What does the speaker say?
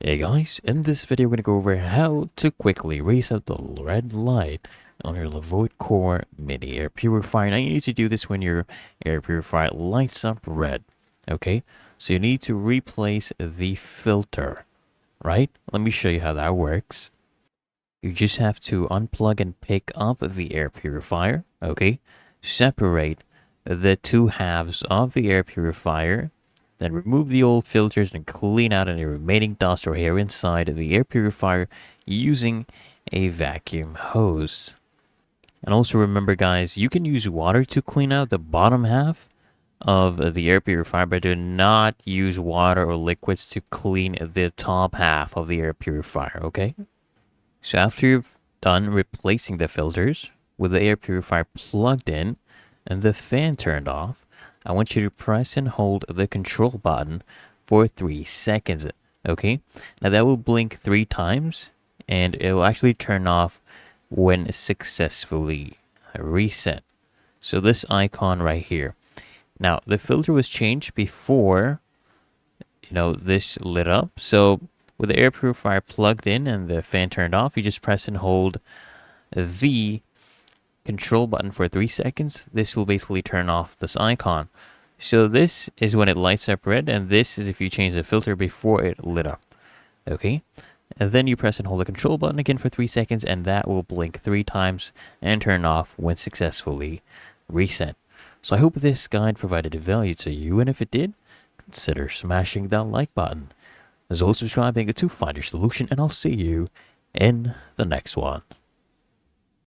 Hey guys, in this video we're going to go over how to quickly reset the red light on your Levoit Core mini air purifier. Now you need to do this when your air purifier lights up red, okay? So you need to replace the filter, right? Let me show you how that works. You just have to unplug and pick up the air purifier, okay? Separate the two halves of the air purifier. Then remove the old filters and clean out any remaining dust or hair inside the air purifier using a vacuum hose. And also remember guys, you can use water to clean out the bottom half of the air purifier, but do not use water or liquids to clean the top half of the air purifier, okay? So after you've done replacing the filters with the air purifier plugged in and the fan turned off, I want you to press and hold the control button for 3 seconds, okay? Now that will blink 3 times and it will actually turn off when successfully reset. So this icon right here. Now the filter was changed before, this lit up. So with the air purifier plugged in and the fan turned off, you just press and hold the control button for 3 seconds. This will basically turn off this icon. So this is when it lights up red, and this is if you change the filter before it lit up. Okay, and then you press and hold the control button again for 3 seconds, and that will blink 3 times and turn off when successfully reset. So I hope this guide provided value to you, and if it did, consider smashing that like button, as well as subscribing to Find Your Solution, and I'll see you in the next one.